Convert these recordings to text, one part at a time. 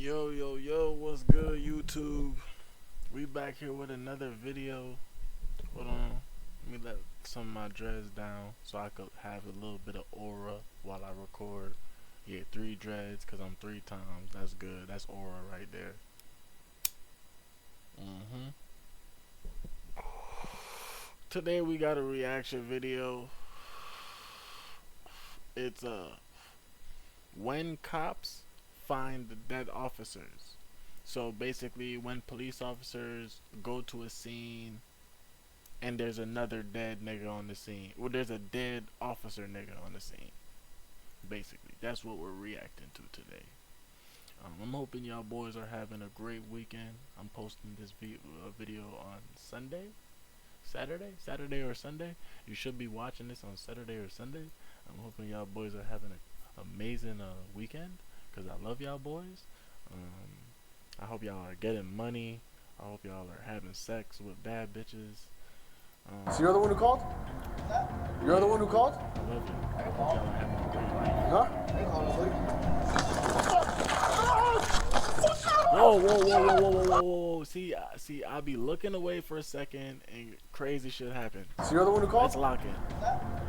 Yo, what's good, YouTube? We back here with another video. Hold on. Let me let some of my dreads down so I could have a little bit of aura while I record. Yeah, 3 dreads because I'm 3 times. That's good. That's aura right there. Today we got a reaction video. It's when cops find the dead officers. So basically, when police officers go to a scene and there's another dead nigga on the scene, or there's a dead officer nigga on the scene. Basically, that's what we're reacting to today. I'm hoping y'all boys are having a great weekend. I'm posting this video on Saturday or Sunday. You should be watching this on Saturday or Sunday. I'm hoping y'all boys are having an amazing weekend, because I love y'all boys. I hope y'all are getting money. I hope y'all are having sex with bad bitches. So you're the one who called? You're the one who called? I love you. I hope y'all are having a great life. Huh? Whoa. See, I be looking away for a second and crazy shit happen. So you're the one who called? Let's lock in.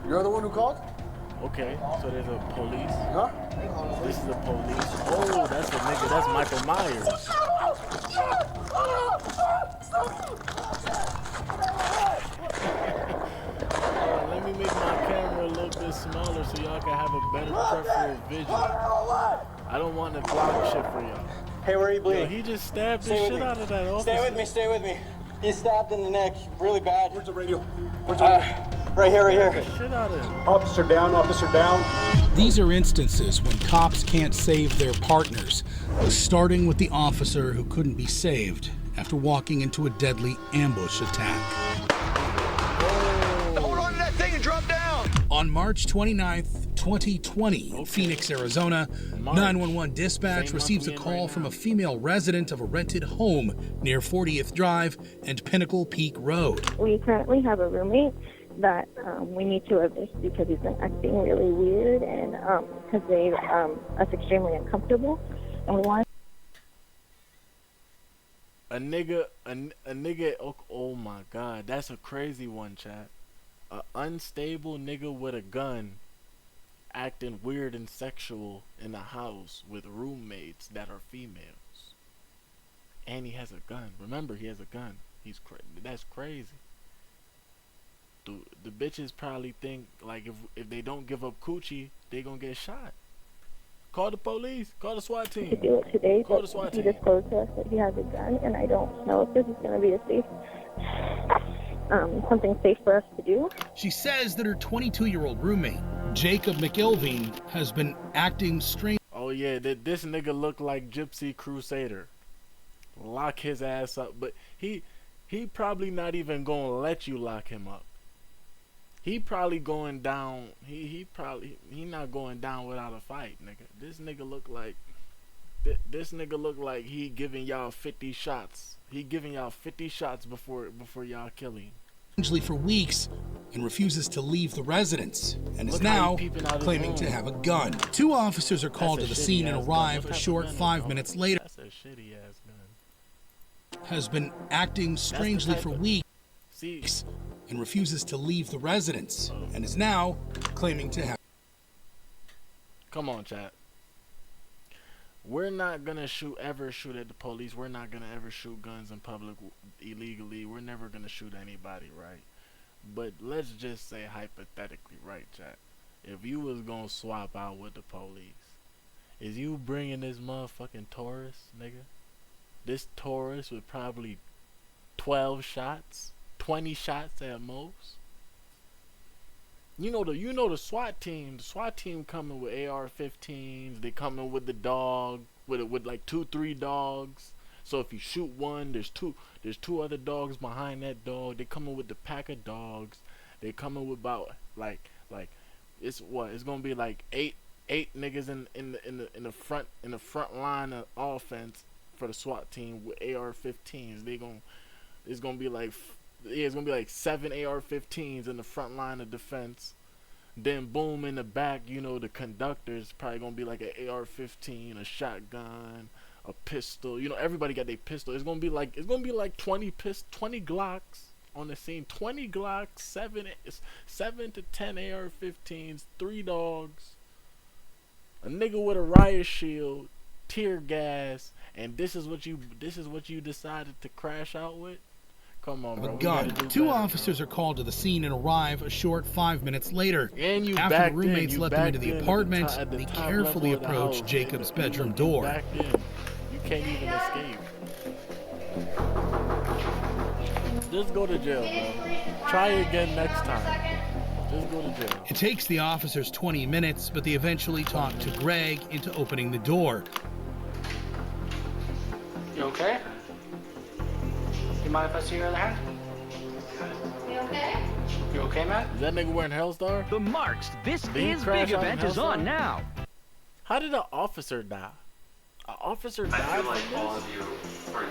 You're the one who called? Okay, so there's a police. Huh? This is the police. Oh, that's a nigga. That's Michael Myers. Let me make my camera a little bit smaller so y'all can have a better peripheral vision. I don't want to block shit for y'all. Hey, where are you bleeding? Yo, he just stabbed the shit out of that officer. Stay with me. He's stabbed in the neck, really bad. Where's the radio? Where's the radio? Right here. Shit out of him. Officer down. These are instances when cops can't save their partners, starting with the officer who couldn't be saved after walking into a deadly ambush attack. Hold on to that thing and drop down. On March 29th, 2020, in Phoenix, Arizona, 911 dispatch receives a call from a female resident of a rented home near 40th Drive and Pinnacle Peak Road. We currently have a roommate that we need to evict because he's been acting really weird and because they us extremely uncomfortable, and we want a nigga. Oh my god, that's a crazy one, chat. A unstable nigga with a gun acting weird and sexual in a house with roommates that are females, and he has a gun. Remember, he has a gun. That's crazy. The bitches probably think like if they don't give up coochie, they gonna get shot. Call the police. Call the SWAT team. to do it today. Call But the SWAT he team. disclosed to us that he has a gun, and I don't know if this is going to be a safe something safe for us to do. She says that her 22-year-old roommate, Jacob McIlveen, has been acting strange. Oh yeah, this nigga look like Gypsy Crusader. Lock his ass up, but he probably not even gonna let you lock him up. He probably going down. He not going down without a fight, nigga. This nigga look like he giving y'all 50 shots. He giving y'all 50 shots before y'all kill him. For weeks and refuses to leave the residence and is Look how now he peeping out his claiming room. to have a gun. 2 officers are called to the scene and arrive a short 5 minutes later. That's a shitty ass gun. Has been acting strangely for weeks See, and refuses to leave the residence and is now claiming to have. come on, chat. We're not gonna ever shoot at the police. We're not gonna ever shoot guns in public illegally. We're never gonna shoot anybody, right? But let's just say hypothetically, right, chat? If you was gonna swap out with the police, is you bringing this motherfucking Taurus, nigga? This Taurus with probably 12 shots, 20 shots at most. You know the SWAT team. The SWAT team coming with AR-15s. They coming with the dog, with like 2-3 dogs. So if you shoot one, there's two other dogs behind that dog. They coming with the pack of dogs. They coming with about like it's gonna be like eight niggas in the front line of offense for the SWAT team with AR-15s. It's gonna be like 7 AR-15s in the front line of defense. Then boom, in the back, you know, the conductor's probably gonna be like an AR-15, a shotgun, a pistol. You know, everybody got their pistol. It's gonna be like 20 Glocks on the scene. 20 Glocks, 7 to 10 AR-15s, 3 dogs, a nigga with a riot shield, tear gas, and this is what you decided to crash out with? Come on, bro. A gun. Two officers are called to the scene and arrive a short 5 minutes later. And you After backed the roommates in, let them into the apartment, they carefully approach house. Jacob's bedroom You door. backed in. You can't even escape. Just go to jail, bro. Try again next time. Just go to jail. It takes the officers 20 minutes, but they eventually talk to Greg into opening the door. You okay? You mind if I see your other hand? You okay? You okay, man? Is that nigga wearing Hellstar? The Marks, this he is crash Big out in Event is on Hellstar? now. How did an officer die? An officer died I feel like from all this? of you are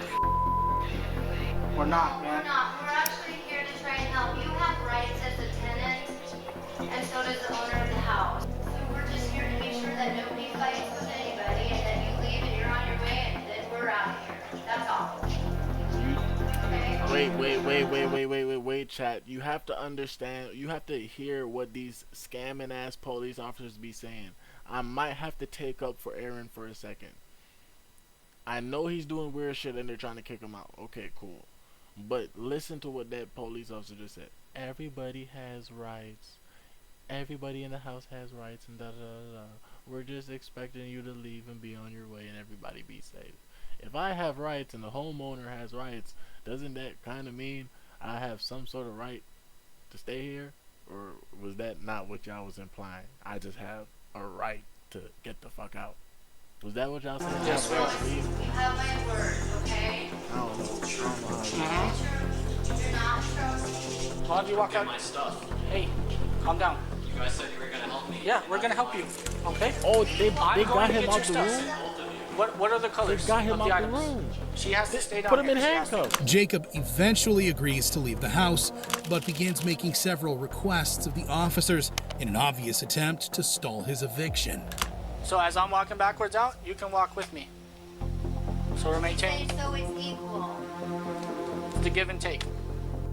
We're not, man. We're not. We're actually here to try and help. You have rights as a tenant, and so does the owner of the house. So we're just here to make sure that nobody fights with anybody, and that you leave and you're on your way, and then we're out of here. That's all. Okay? Wait, chat. You have to understand, you have to hear what these scamming ass police officers be saying. I might have to take up for Aaron for a second. I know he's doing weird shit and they're trying to kick him out. Okay, cool. But listen to what that police officer just said. Everybody has rights. Everybody in the house has rights and da da da da. We're just expecting you to leave and be on your way and everybody be safe. If I have rights and the homeowner has rights, doesn't that kind of mean I have some sort of right to stay here? Or was that not what y'all was implying? I just have a right to get the fuck out. Was that what y'all said? Yes, sir. You have my word, okay? I don't know how You're not trusting. Why don't you walk get out? my stuff. Hey, calm down. You guys said you were gonna help me. Yeah, we're gonna help you. Okay? Oh, they I'm got going to him get out your the stuff. room? What are the They colors got him of out the the items? room. She has to stay down Put him here. in She has to- handcuffs. Jacob eventually agrees to leave the house, but begins making several requests of the officers in an obvious attempt to stall his eviction. So as I'm walking backwards out, you can walk with me. So we're maintaining So it's equal. the give and take.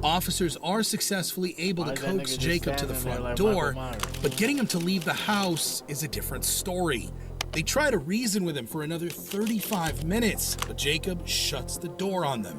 Officers are successfully able Why to is that nigga coax just Jacob to the standing there front like door, Michael Myers? but getting him to leave the house is a different story. They try to reason with him for another 35 minutes, but Jacob shuts the door on them.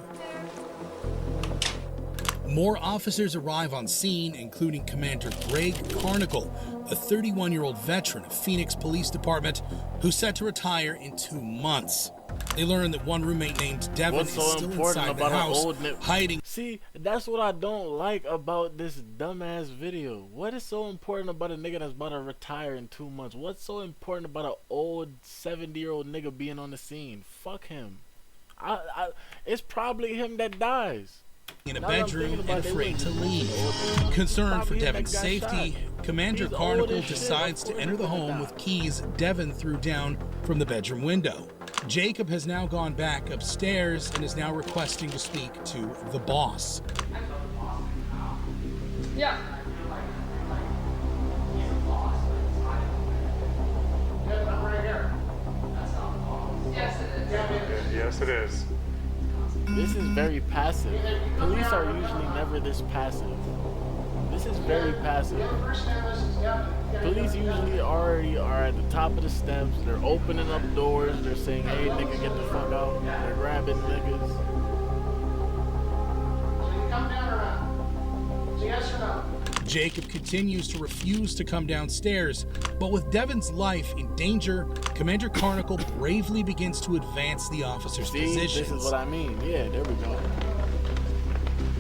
More officers arrive on scene, including Commander Greg Carnicle, a 31-year-old veteran of Phoenix Police Department who's set to retire in 2 months. They learn that one roommate named Devin What's is so still important inside the about an house, old hiding. See, that's what I don't like about this dumbass video. What is so important about a nigga that's about to retire in 2 months? What's so important about an old 70-year-old nigga being on the scene? Fuck him. It's probably him that dies. In a Now that I'm bedroom thinking and about it, afraid to leave. Probably Concerned for him that Devin's got safety, shot. Commander He's old Carnicle as shit. decides Of to course enter the he's gonna home die. with keys Devin threw down from the bedroom window. Jacob has now gone back upstairs and is now requesting to speak to the boss. Yeah. Yes, it is. This is very passive. Police are usually never this passive. This is very passive. Police usually already are at the top of the steps. They're opening up doors. They're saying, hey, nigga, get the fuck out. They're grabbing niggas. Jacob continues to refuse to come downstairs, but with Devin's life in danger, Commander Carnicle bravely begins to advance the officers' See, positions. this is what I mean. Yeah, there we go.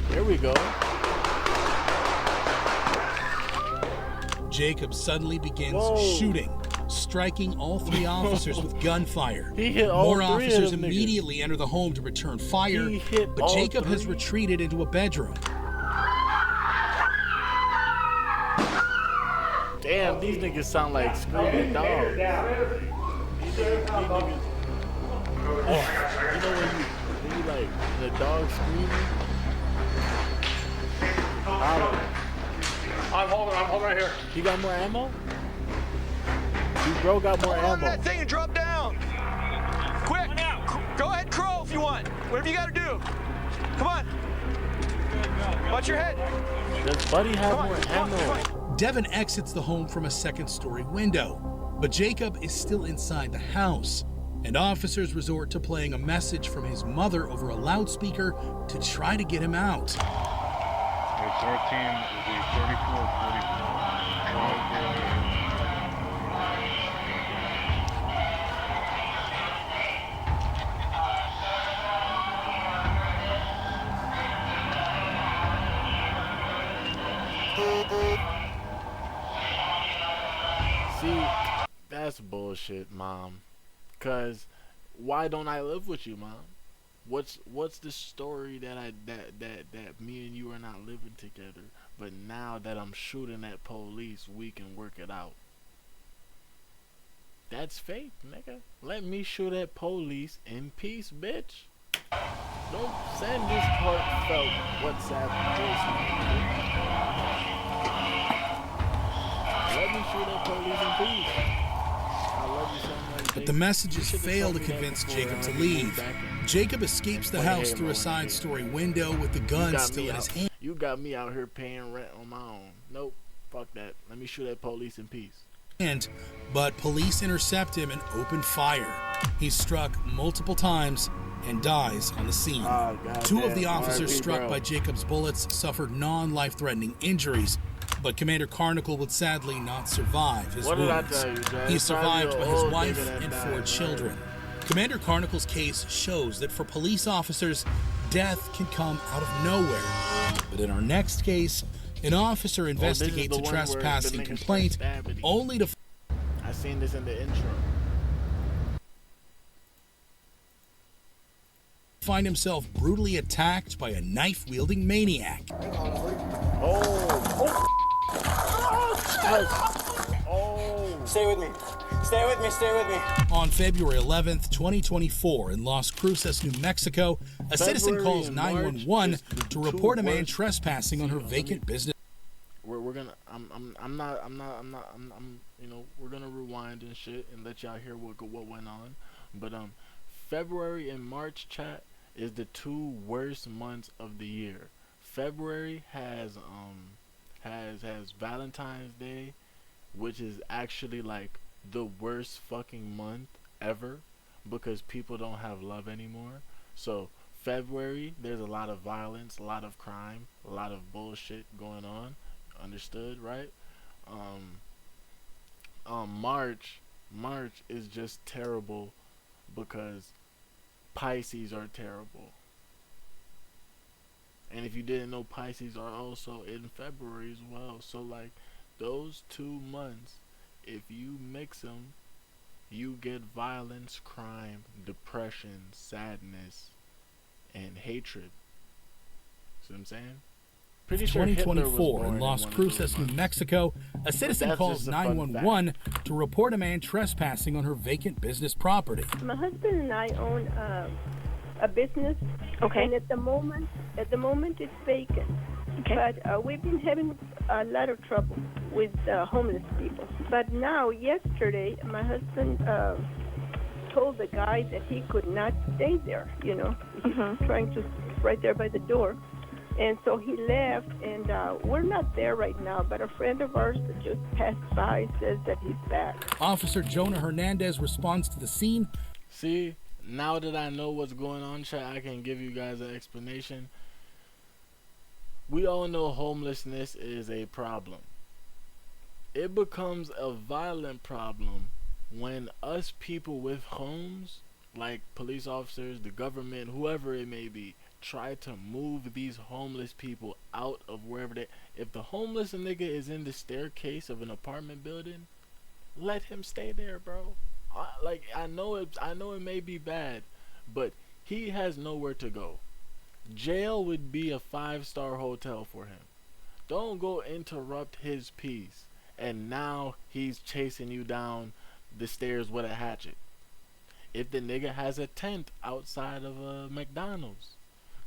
There we go. Jacob suddenly begins Whoa. shooting, striking all 3 officers with gunfire. He hit all More 3 officers of them niggas. immediately enter the home to return fire, He hit but all Jacob has 3? retreated into a bedroom. Damn, these niggas sound like screaming dogs. These niggas. You know when you like the dog screaming? I'm holding right here. He got more ammo? You bro got more Hold on to ammo. that thing and drop down. Quick. Whatever you gotta do. Come on. Watch your head. Does Buddy have more Come ammo? on. Devin exits the home from a second-story window, but Jacob is still inside the house, and officers resort to playing a message from his mother over a loudspeaker to try to get him out. It's our team will be 34-44. See, that's bullshit, Mom. Cause why don't I live with you, Mom? What's the story that me and you are not living together, but now that I'm shooting at police, we can work it out? That's fake, nigga. Let me shoot at police in peace, bitch. Don't send this heartfelt WhatsApp voice. Let me shoot at police in peace. I love you so much. But the messages fail to convince Jacob to leave. Jacob escapes the house through a side-story window with the gun still in his hand. You got me out here paying rent on my own. Nope, fuck that. Let me shoot at police in peace. But police intercept him and open fire. He's struck multiple times and dies on the scene. Two of the officers struck by Jacob's bullets suffered non-life-threatening injuries, but Commander Carnicle would sadly not survive his What did I wounds. tell you, Jay? He's survived by his Old wife nigga that and died, 4 right? children. Commander Carnicle's case shows that for police officers, death can come out of nowhere. But in our next case, an officer investigates a one where the trespassing nigga complaint stabbed him. only to I seen this in the intro. find himself brutally attacked by a knife-wielding maniac. Stay with me. Stay with me. Stay with me. On February 11th, 2024, in Las Cruces, New Mexico, a citizen February calls and March 911 is the to two report a man worst- trespassing on her vacant business. We're gonna you know, we're gonna rewind and shit and let y'all hear what went on. But February and March, chat, is the 2 worst months of the year. February has Valentine's Day, which is actually like the worst fucking month ever because people don't have love anymore. So February, there's a lot of violence, a lot of crime, a lot of bullshit going on. Understood, right? March is just terrible because Pisces are terrible. And if you didn't know, Pisces are also in February as well. So like those 2 months, if you mix them, you get violence, crime, depression, sadness, and hatred. See what I'm saying? Pretty sure Hitler was 2024 born in Las one of Cruces, those New months. Mexico, a citizen that's calls just a fun 911 to report a man trespassing on her vacant business property. My husband and I own a business. Okay. And at the moment it's vacant. Okay. But we've been having a lot of trouble with homeless people. But now, yesterday, my husband told the guy that he could not stay there. You know, he's trying to right there by the door. And so he left, and we're not there right now, but a friend of ours that just passed by says that he's back. Officer Jonah Hernandez responds to the scene. See, now that I know what's going on, chat, I can give you guys an explanation. We all know homelessness is a problem. It becomes a violent problem when us people with homes, like police officers, the government, whoever it may be, try to move these homeless people out of wherever they. If the homeless nigga is in the staircase of an apartment building, let him stay there, bro. I know it may be bad, but he has nowhere to go. Jail would be a 5-star hotel for him. Don't go interrupt his peace, and now he's chasing you down the stairs with a hatchet. If the nigga has a tent outside of a McDonald's,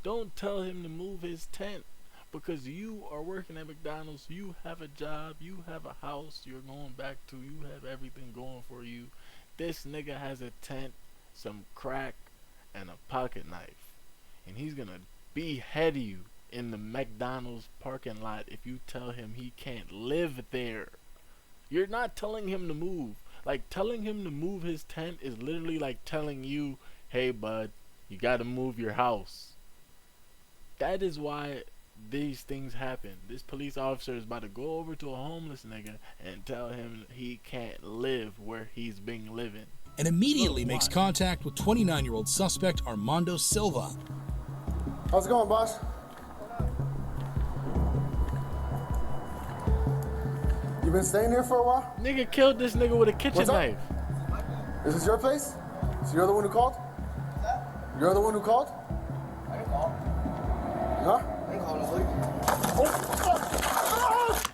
don't tell him to move his tent because you are working at McDonald's, you have a job, you have a house you're going back to, you have everything going for you. This nigga has a tent, some crack, and a pocket knife. and he's gonna behead you in the McDonald's parking lot if you tell him he can't live there. You're not telling him to move. Like, telling him to move his tent is literally like telling you, hey bud, you gotta move your house. That is why these things happen. This police officer is about to go over to a homeless nigga and tell him he can't live where he's been living. And immediately makes contact with 29-year-old suspect Armando Silva. How's it going, boss? You been staying here for a while? Nigga killed this nigga with a kitchen knife. Is this your place? So you're the one who called? You're the one who called? I didn't call. Huh? I didn't call nobody.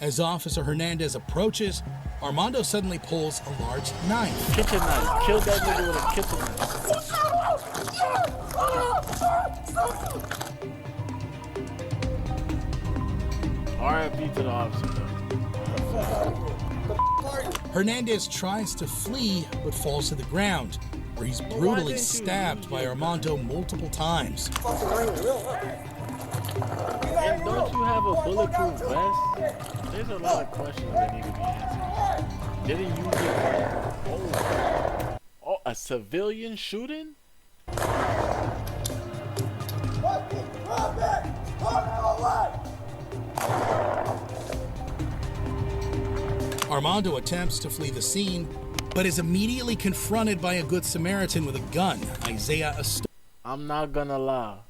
As Officer Hernandez approaches, Armando suddenly pulls a large knife. Kitchen knife. Killed that nigga with a kitchen knife. R.I.P. to the officer, though. Hernandez tries to flee, but falls to the ground, where he's brutally stabbed by Armando multiple times. And don't you have a bulletproof vest? There's a lot of questions that need to be answered. Didn't you get... Oh, a civilian shooting? Armando attempts to flee the scene, but is immediately confronted by a good Samaritan with a gun, Isaiah Astor. I'm not gonna lie.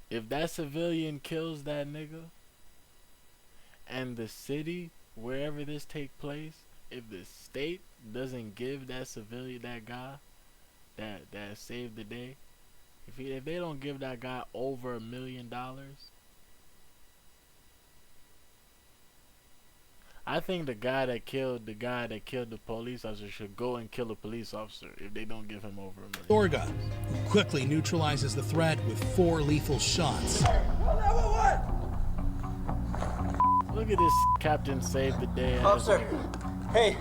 If that civilian kills that nigga, and the city, wherever this take place, if the state doesn't give that civilian, that guy, that saved the day, if they don't give that guy over $1 million, I think the guy that killed the police officer should go and kill a police officer if they don't give him over $1 million. Orga quickly neutralizes the threat with 4 lethal shots. Look at this Captain Save the Day. Officer, hey.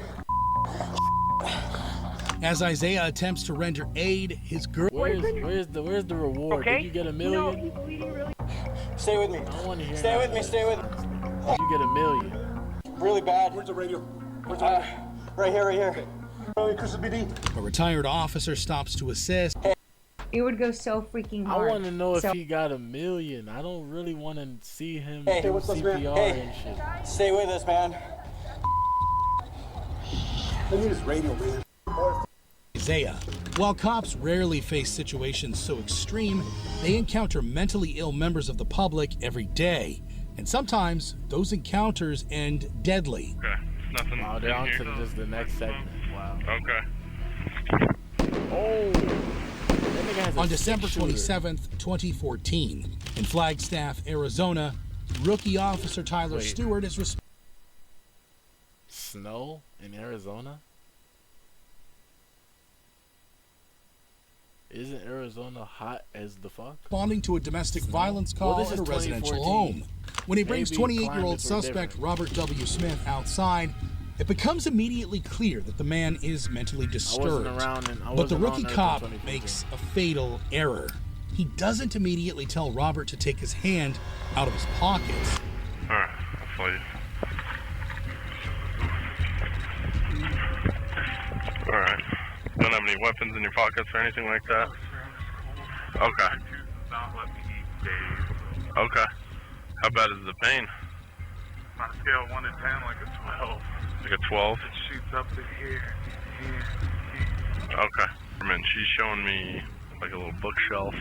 As Isaiah attempts to render aid, his girl. Where's the reward? Okay? Did you get $1 million? No, he's bleeding really. Stay with me. I don't want to hear. Stay with me. Stay with me. Did you get $1 million? Really bad. Where's the radio? Where's the radio? Right here, right here. A retired officer stops to assist. It would go so freaking I hard. want to know if he got $1 million. I don't really want to see him do what's up, man? CPR and shit. Stay with us, man. I need his radio, man. Isaiah. While cops rarely face situations so extreme, they encounter mentally ill members of the public every day. And sometimes those encounters end deadly. Okay, nothing. Wow, they're on to just the next segment. Wow. Okay. Oh. That nigga has a On December six-shooter. 27th, 2014, in Flagstaff, Arizona, rookie officer Tyler Stewart is Snow in Arizona? Isn't Arizona hot as the fuck? responding to a domestic violence call Well, this at a is residential 2014. home. When he brings Maybe 28-year-old climates were suspect different. Robert W. Smith outside, it becomes immediately clear that the man is mentally disturbed. But the rookie cop makes a fatal error. He doesn't immediately tell Robert to take his hand out of his pockets. Alright, I'll follow you. Alright. Don't have any weapons in your pockets or anything like that? Okay. Not let me eat days. Okay. How bad is the pain? On a scale of 1 to 10, like a 12. Like a 12? It shoots up to here. Okay. And she's showing me like a little bookshelf.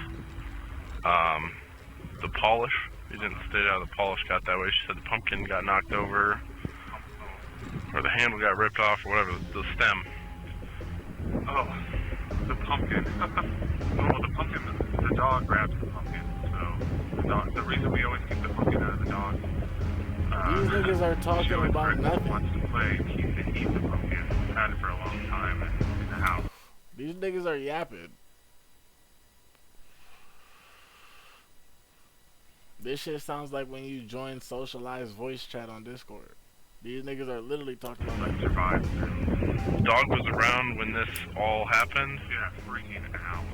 The polish. You didn't state how the polish got that way. She said the pumpkin got knocked over, or the handle got ripped off, or whatever. The stem. Oh, the pumpkin. Oh, the pumpkin, the dog grabs the pumpkin. So, the reason we always keep the pumpkin out of the dog. These niggas are talking about nothing. Wants to play, keep to eat the pumpkin. We've had it for a long time in the house. These niggas are yapping. This shit sounds like when you join socialized voice chat on Discord. These niggas are literally talking about Survive. The dog was around when this all happened? Yeah, freaking out.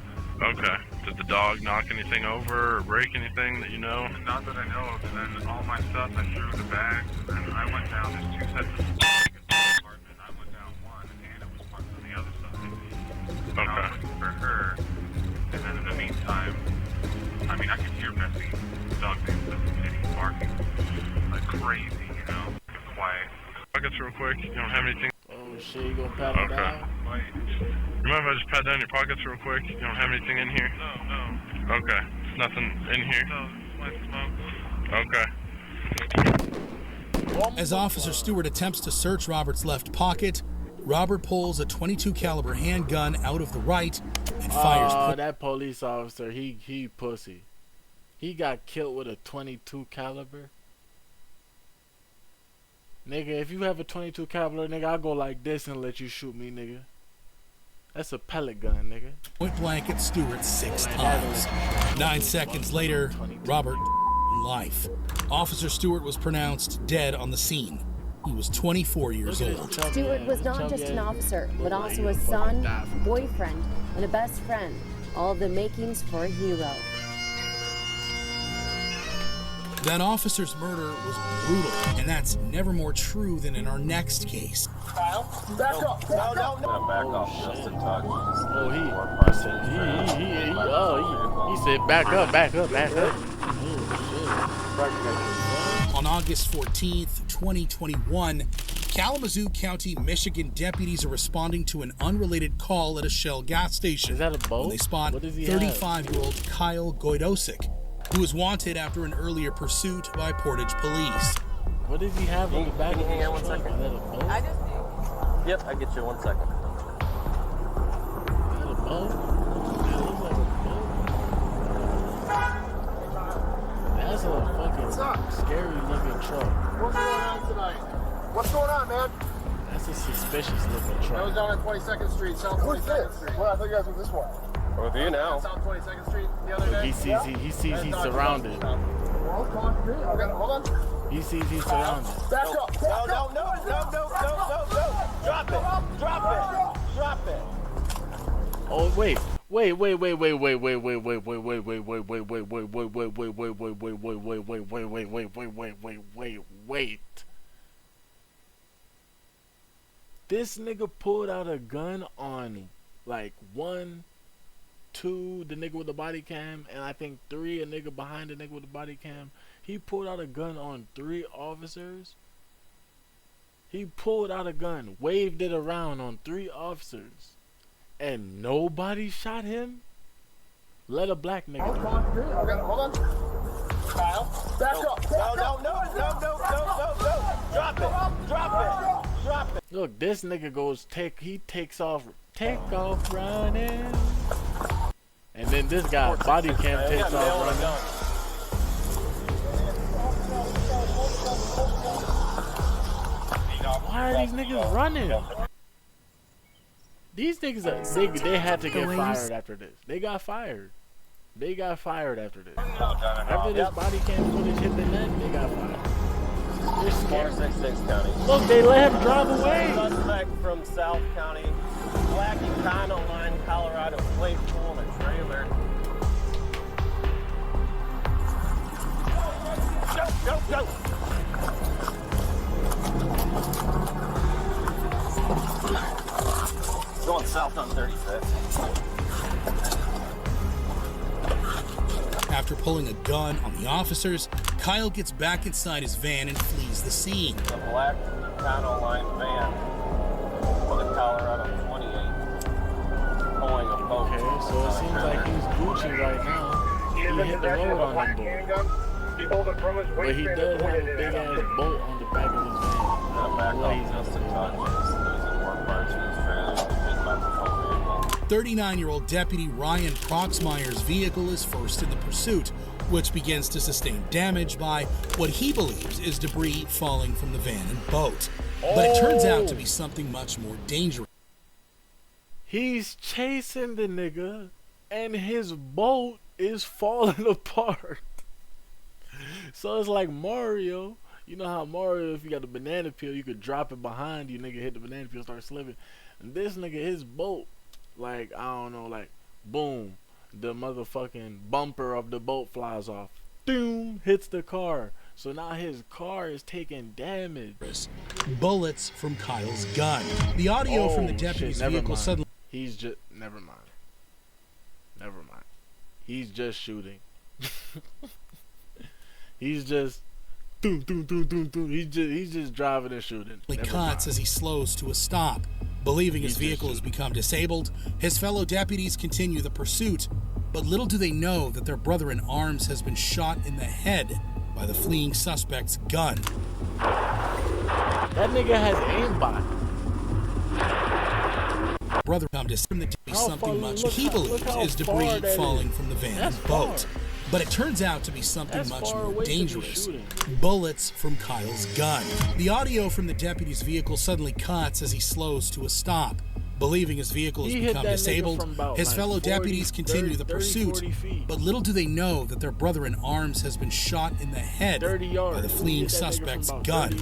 Okay. Did the dog knock anything over or break anything that you know? Not that I know of. And then all my stuff I threw in the bags, and then I went down. There's two sets of apartment. I went down one, and Anna was parked on the other side. And I was looking for her, and then in the meantime, I mean, I could hear Bessie, the dog named Bessie, barking like crazy, you know, quiet. Pockets real quick. You don't have anything? Oh shit, you gonna pat it down? You mind if I just pat down your pockets real quick? You don't have anything in here? No. Okay. There's nothing in here? No, Okay. As Officer Stewart attempts to search Robert's left pocket, Robert pulls a .22 caliber handgun out of the right and fires. Oh, that police officer, he pussy. He got killed with a .22 caliber. Nigga, if you have a .22 caliber, nigga, I'll go like this and let you shoot me, nigga. That's a pellet gun, nigga. Point blank at Stewart 6 times. 9 seconds later, Robert life. Officer Stewart was pronounced dead on the scene. He was 24 years old. Stewart was not just an officer, but also a son, boyfriend, and a best friend. All of the makings for a hero. That officer's murder was brutal, and that's never more true than in our next case. Kyle, back up. No, back off just a touch. Oh, he said back up. On August 14th, 2021, Kalamazoo County, Michigan deputies are responding to an unrelated call at a Shell gas station. Is that a boat? When they spot 35-year-old Kyle Gojdosik, who was wanted after an earlier pursuit by Portage police. What does he have on the back of his truck? Is that a boat? Yep, I get you 1 second. Is that a boat? That looks like a boat. That's a fucking scary looking truck. What's going on tonight? What's going on, man? That's a suspicious looking I truck. was down on 22nd Street, South 22nd Street. Well, I thought you guys were this way. We're with you now. South 22nd Street the other day. He sees he's surrounded. Well, talk to me. Okay, hold on. He sees he's surrounded. Back up. No. Drop it. Oh wait. This nigga pulled out a gun on like 1, 2, the nigga with the body cam, and I think 3, a nigga behind the nigga with the body cam. He pulled out a gun on 3 officers. He pulled out a gun, waved it around on 3 officers, and nobody shot him? Let a black nigga do it. Okay, hold on. Kyle, back up. No. Drop it. Look, this nigga goes takes off running. And then this guy, body cam, takes off running. Why are these niggas running? These niggas, they had to get fired after this. They got fired. After this. After this body cam footage hit the net, they got fired. They're scared. 466 County. Look, they let him drive away. Suspect from South County, Black and China Line, Colorado, plate full in a trailer. Go. Going south on 35th. After pulling a gun on the officers, Kyle gets back inside his van and flees the scene. The Black China Line van for the Colorado 28, pulling a boat. Okay, so it seems like he's Gucci right now. He hit the road on them boat. But he does have a big ass boat on the back of his van. Back Well, off just a touch. Losing more parts in his trailer than the big microphone vehicle. 39-year-old Deputy Ryan Proxmire's vehicle is first in the pursuit, which begins to sustain damage by what he believes is debris falling from the van and boat. But it turns out to be something much more dangerous. He's chasing the nigga, and his boat is falling apart. So it's like Mario. You know how Mario, if you got the banana peel, you could drop it behind you, nigga, hit the banana peel, start slipping. And this nigga, his boat, like, I don't know, like, boom, the motherfucking bumper of the boat flies off. Doom, hits the car. So now his car is taking damage. Bullets from Kyle's gun. The audio from the deputy's vehicle suddenly... He's just... Never mind. Never mind. He's just shooting. He's just... He's just driving and shooting. He cuts as he slows to a stop. Believing his vehicle has become disabled, his fellow deputies continue the pursuit. But little do they know that their brother in arms has been shot in the head by the fleeing suspect's gun. That nigga has aimbot. Brother come to be something much he believes is debris falling from the van and boat. But it turns out to be something much more dangerous. Bullets from Kyle's gun. The audio from the deputy's vehicle suddenly cuts as he slows to a stop. Believing his vehicle has become disabled, his fellow deputies continue the pursuit. But little do they know that their brother in arms has been shot in the head by the fleeing suspect's gun.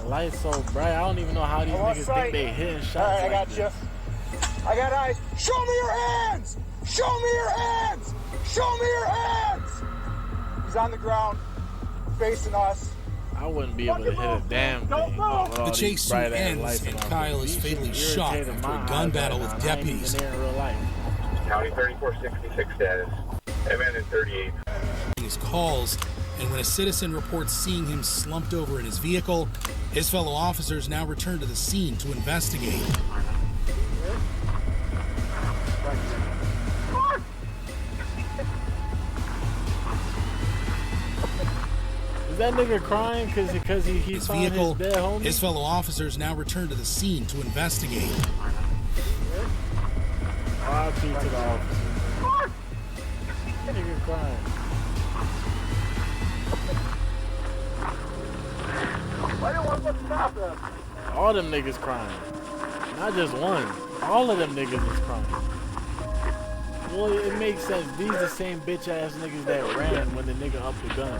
Lights so bright, I don't even know how these niggas think they hitting shots. Alright, I got like you. I got eyes. Show me your hands! Show me your hands! Show me your hands! He's on the ground, facing us. I wouldn't be able to hit a damn thing. The chase soon ends, and Kyle is fatally shot after a gun battle with deputies. County 3466 status. MN in 38. His calls, and when a citizen reports seeing him slumped over in his vehicle, his fellow officers now return to the scene to investigate. Is that nigga crying because he his found vehicle, his dead homie? his fellow officers now return to the scene to investigate. R.I.P. to the officer. That nigga crying. Why do you want to stop them? All them niggas crying. Not just one. All of them niggas is crying. Well, it makes sense. These the same bitch ass niggas that ran when the nigga upped the gun.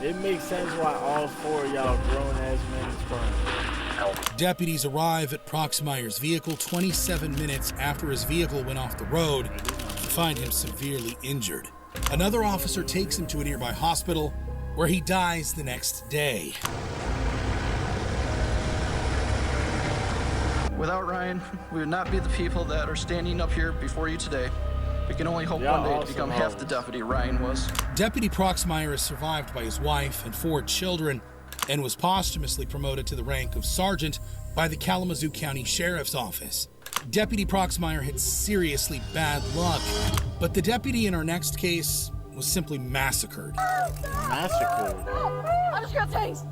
It makes sense why all four of y'all grown ass men is crying. Deputies arrive at Proxmire's vehicle 27 minutes after his vehicle went off the road to find him severely injured. Another officer takes him to a nearby hospital where he dies the next day. Without Ryan, we would not be the people that are standing up here before you today. We can only hope one day to become half the deputy Ryan was. Deputy Proxmire is survived by his wife and 4 children and was posthumously promoted to the rank of sergeant by the Kalamazoo County Sheriff's Office. Deputy Proxmire had seriously bad luck, but the deputy in our next case was simply massacred. Massacred? I just got tased.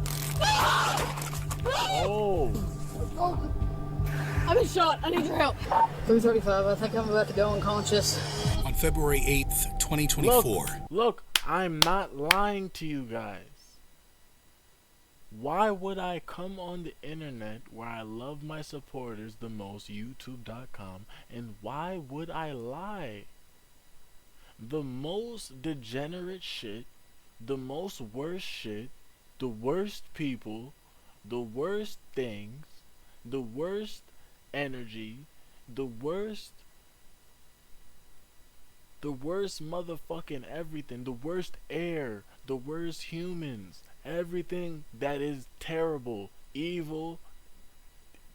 Oh. I've been shot. I need your help. 335. I think I'm about to go unconscious. On February 8th, 2024. Look, I'm not lying to you guys. Why would I come on the internet where I love my supporters the most, YouTube.com, and why would I lie? The most degenerate shit, the most worst shit, the worst people, the worst things, the worst energy, the worst motherfucking everything, the worst air, the worst humans, everything that is terrible, evil,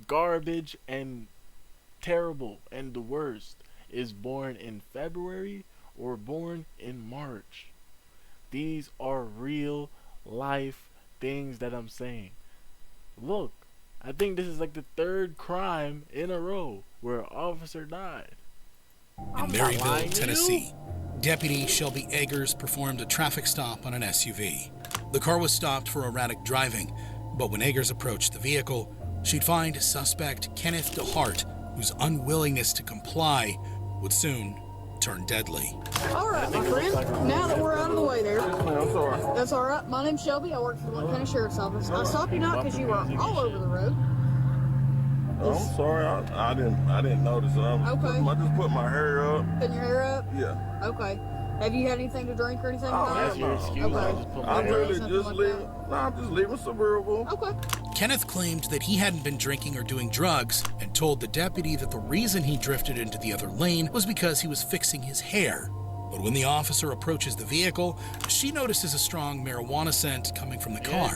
garbage, and terrible, and the worst is born in February or born in March. These are real life things that I'm saying. Look, I think this is like the 3rd crime in a row where an officer died. In Maryville, Tennessee, Deputy Shelby Eggers performed a traffic stop on an SUV. The car was stopped for erratic driving, but when Eggers approached the vehicle, she'd find suspect Kenneth DeHart, whose unwillingness to comply would soon turn deadly. All right, my friend. Now that we're out of the way there. I'm sorry. That's all right. My name's Shelby. I work for the Lake County Sheriff's Office. I stopped you not because you were all over the road. I'm sorry. I didn't notice. Okay. I just put my hair up. Putting your hair up? Yeah. Okay. Have you had anything to drink or anything? That's your excuse. Okay. I'm really just leaving. No, I'm just leaving suburban. Okay. Kenneth claimed that he hadn't been drinking or doing drugs and told the deputy that the reason he drifted into the other lane was because he was fixing his hair. But when the officer approaches the vehicle, she notices a strong marijuana scent coming from the car,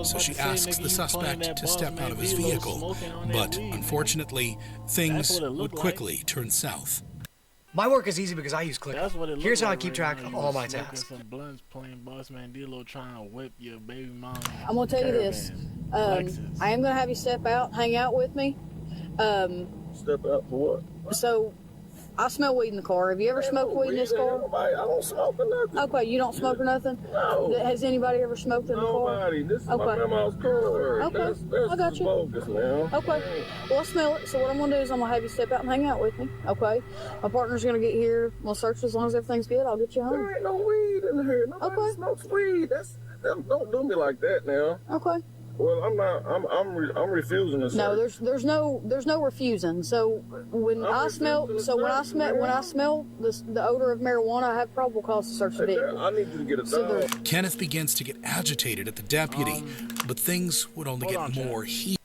so she asks the suspect to step out of his vehicle. But unfortunately, things would quickly turn south. My work is easy because I use ClickUp. Here's how I keep track of all my tasks. Some blunts playing Boss Man D-Lo trying to whip your baby mama. I'm going to tell you this. I am going to have you step out, hang out with me. Step out for what? So, I smell weed in the car. Have you ever smoked weed in this car? I don't smoke or nothing. Okay, you don't smoke or nothing? No. Has anybody ever smoked in the car? Nobody. This is my grandma's car. Okay, That's I got you. bogus, man. Okay, well, I smell it. So what I'm going to do is I'm going to have you step out and hang out with me, okay? My partner's going to get here. We'll search as long as everything's good. I'll get you home. There ain't no weed in here. Nobody smokes weed. Don't do me like that now. Okay. Well, I'm not. I'm refusing to search. No, there's no refusing. So when I smell the odor of marijuana, I have probable cause to search the vehicle. I need you to get a dog. Kenneth begins to get agitated at the deputy, but things would only get more heated.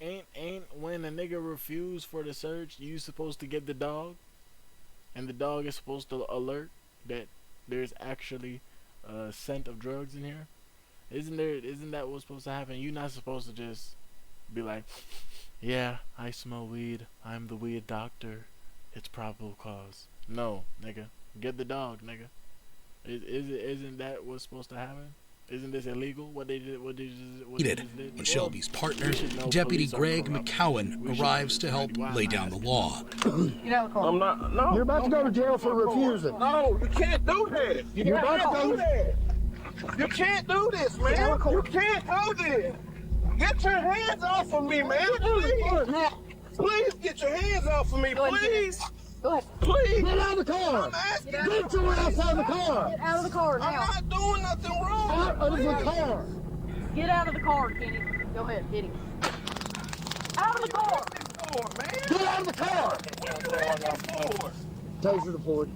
Ain't when a nigga refuse for the search, you supposed to get the dog, and the dog is supposed to alert that there's actually a scent of drugs in here. Isn't that what's supposed to happen? You're not supposed to just be like, yeah, I smell weed. I'm the weed doctor. It's probable cause. No, nigga. Get the dog, nigga. Isn't that what's supposed to happen? Isn't this illegal? What they did? What they did? When Shelby's partner, Deputy Greg McCowan, arrives to help lay down the law. I'm not. No. You're about to go to jail for refusing. No, you can't do that. You're about to do that. You can't do this, man. You can't do this. Get your hands off of me, man. Please. Please get your hands off of me, please. Go ahead. Please. Get out of the car. Get your ass out of the car. Get out of the car now. I'm not doing nothing wrong. Out of the car. Get out of the car, Kenny. Go ahead, hit him. Out of the car. Get out of the car. Taser deployed.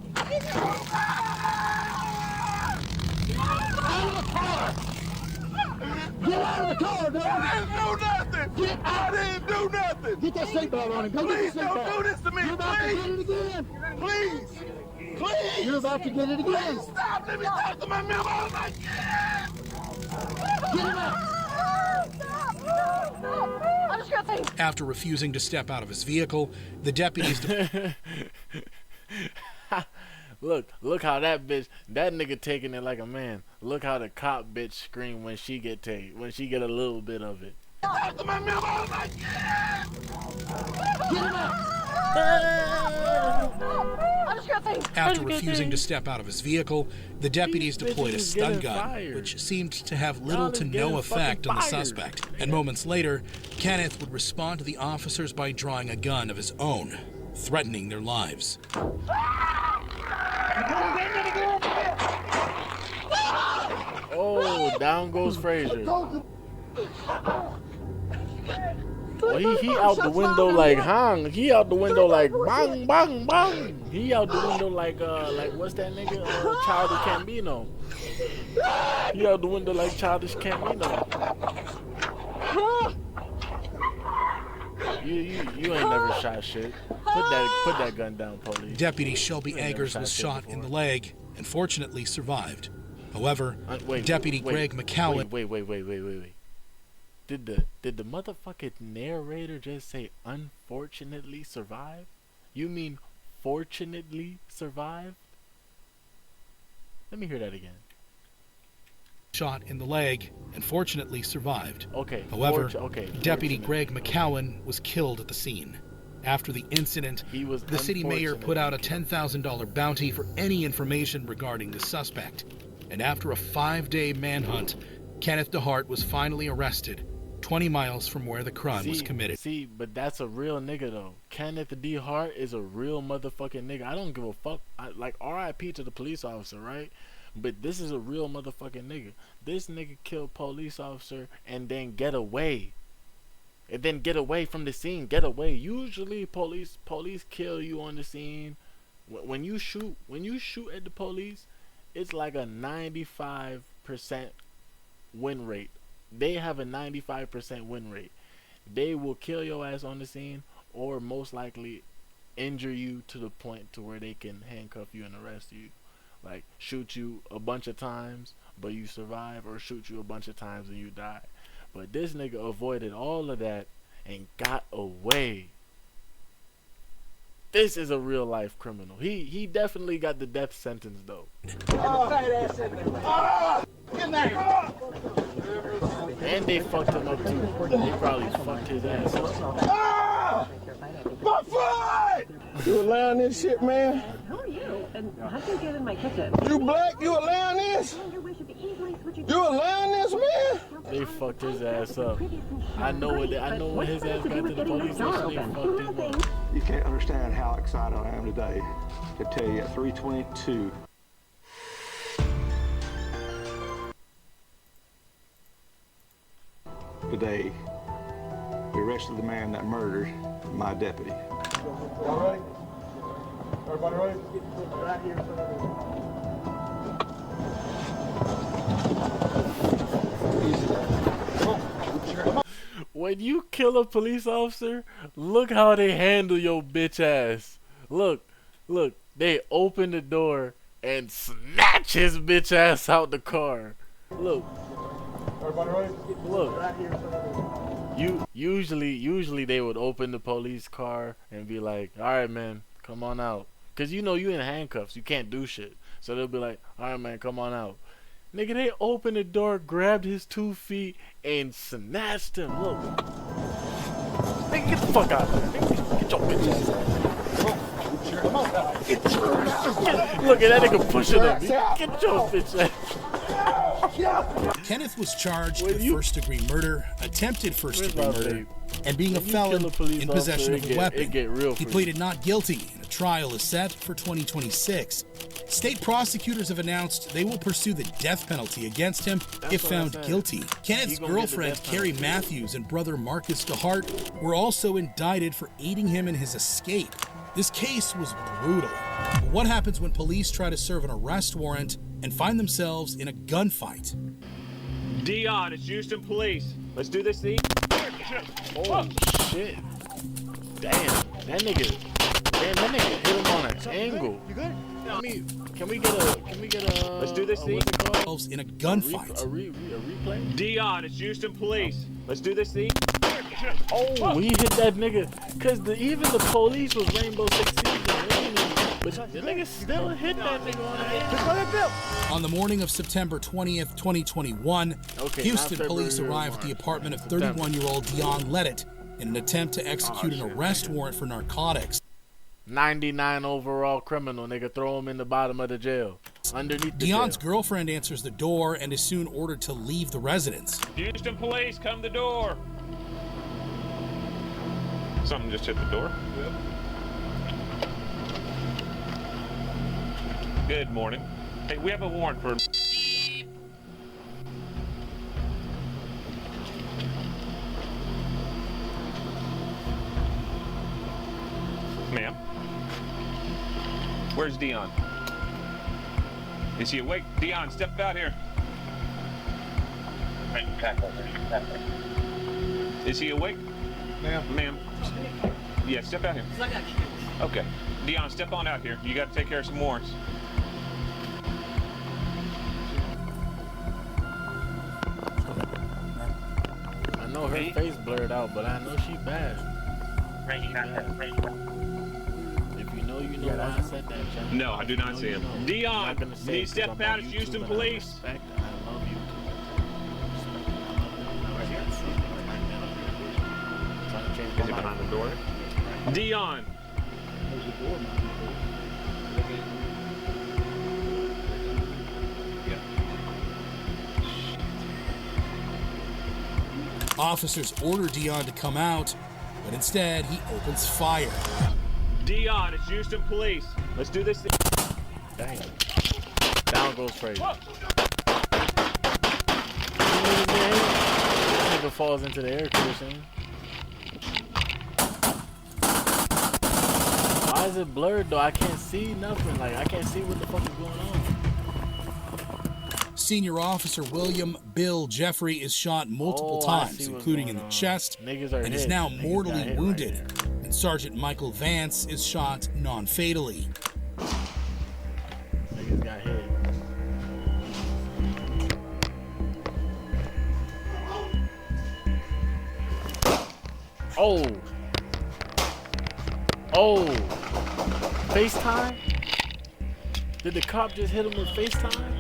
Out of the car! Get out of the car, dude! I didn't do nothing! Get out! I didn't do nothing! Get that seatbelt on him! Go Please get the seatbelt! don't do this to me! You're about to get it again! Please! Please! You're about to get it again! Please stop! Let me talk to my memo! I'm like, Get him out! After refusing to step out of his vehicle, the deputies... Look how that nigga taking it like a man. Look how the cop bitch scream when she get a little bit of it. talk to my memo! I'm like, Get him out! After refusing to step out of his vehicle, the deputies deployed a stun gun, which seemed to have little to no effect on the suspect. And moments later, Kenneth would respond to the officers by drawing a gun of his own, threatening their lives. Oh, down goes Frazier. Well, he out the window like hang. He out the window like bang, bang, bang. He out the window like what's that nigga? Childish Gambino. He out the window like Childish Gambino. You ain't never shot shit. Put that gun down, police. Deputy Shelby Eggers was shot in the leg and fortunately survived. However, Deputy Greg McCowan... Wait. Did the motherfucking narrator just say unfortunately survive? You mean fortunately survive? Let me hear that again. Shot in the leg and fortunately survived. Okay. However, Deputy Greg McCowan was killed at the scene. After the incident, the city mayor put out a $10,000 bounty for any information regarding the suspect. And after a 5-day manhunt, Kenneth DeHart was finally arrested 20 miles from where the crime was committed. See, but that's a real nigga though. Kenneth D. Hart is a real motherfucking nigga. I don't give a fuck. Like R.I.P. to the police officer, right? But this is a real motherfucking nigga. This nigga killed police officer and then get away. And then get away from the scene. Get away. Usually police kill you on the scene. When you shoot at the police, it's like a 95% win rate. They have a 95% win rate. They will kill your ass on the scene, or most likely injure you to the point to where they can handcuff you and arrest you. Like shoot you a bunch of times but you survive, or shoot you a bunch of times and you die. But this nigga avoided all of that and got away. This is a real life criminal. He definitely got the death sentence though. And they fucked him up too. They probably fucked his ass up. My foot! You allowing this shit, man? Who are you? And how'd you get in my kitchen? You black? You allowing this? You allowing this, man? They fucked his ass up. I know when his ass got to the police station, they fucked him up. You can't understand how excited I am today to tell you at 3:22. Today, we arrested the man that murdered my deputy. Y'all ready? Everybody ready? Right here. When you kill a police officer, look how they handle your bitch ass. Look, they open the door and snatch his bitch ass out the car. Look. Everybody ready? Look. Usually they would open the police car and be like, all right, man, come on out. Because you know you in handcuffs. You can't do shit. So they'll be like, all right, man, come on out. Nigga, they opened the door, grabbed his 2 feet, and snatched him. Look. Nigga, get the fuck out of here. Nigga, get your bitch ass out. Look at that nigga pushing him. Get your bitch ass. Kenneth was charged with first-degree murder, attempted first-degree murder, and being a felon in possession of a weapon. He pleaded not guilty, and a trial is set for 2026. State prosecutors have announced they will pursue the death penalty against him if found guilty. Kenneth's girlfriend, Carrie Matthews, and brother Marcus DeHart were also indicted for aiding him in his escape. This case was brutal. But what happens when police try to serve an arrest warrant and find themselves in a gunfight? Dion, it's Houston Police. Let's do this thing. Oh shit! Damn, that nigga hit him on an angle. You good? Can we get a? Let's do this thing. In a gunfight. A replay? Dion, it's Houston Police. Let's do this thing. Oh, we hit that nigga. Cause even the police was Rainbow Six Siege. But the nigga still hit that nigga on the head. On the morning of September 20th, 2021, Houston police arrived at the apartment of 31-year-old Dion Leddit in an attempt to execute an arrest warrant for narcotics. 99 overall criminal, nigga. Throw him in the bottom of the jail. Underneath the Dion's jail. girlfriend answers the door and is soon ordered to leave the residence. Houston Police, come to the door. Something just hit the door. Yep. Good morning. Hey, we have a warrant for... Ma'am. Where's Dion? Is he awake? Dion, step out here. Is he awake? Ma'am. Yeah, step out here. Okay. Dion, step on out here. You got to take care of some warrants. I know her face blurred out, but I know she bad. If you know, you know why I said that, John. No, I do not see him. Dion, need to step out as Houston Police. I love you. Is he behind the door? Dion. Officers order Dion to come out, but instead he opens fire. Dion, it's Houston Police. Let's do this thing. Damn. Down goes Frazier. That nigga falls into the air conditioning. Why is it blurred though? I can't see nothing. Like, I can't see what the fuck is going on. Senior Officer William Bill Jeffrey is shot multiple times, including in the chest, and is now mortally wounded. And Sergeant Michael Vance is shot non-fatally. Niggas got hit. Oh. Oh. FaceTime? Did the cop just hit him with FaceTime?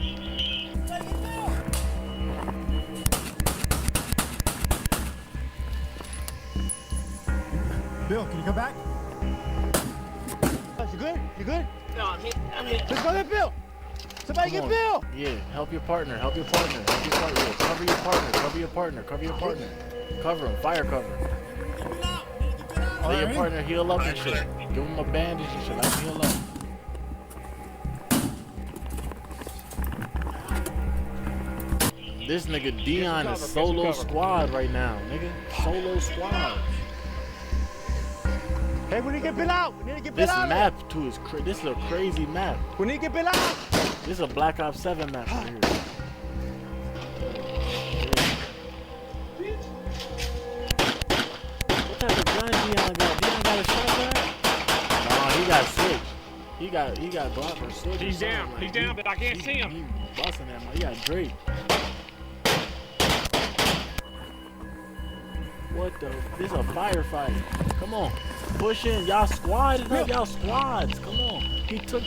Bill, can you come back? You good? You good? No, I'm hit. Let's go get Bill. Somebody get Bill. Yeah, help your partner. Help your partner. Help your partner. Yeah, cover your partner. Cover your partner. Cover your partner. Cover him. Fire cover. Let your partner heal up and shit. Give him a bandage and shit. Let him heal up. This nigga Dion is solo squad right now, nigga. Solo squad. Hey, we need to get Bill out. We need to get Bill This out. map too is this is a crazy map. We need to get Bill out. This is a Black Ops 7 map right here. What type of gun Dion got? Dion got a shotgun? Nah, he got switch. He got block or switch. He's down. Like, He's down, but I can't see him. He busting that. He got Drake. What the? This is a firefight. Come on, push in. Y'all squad up. Y'all squads. Come on. He took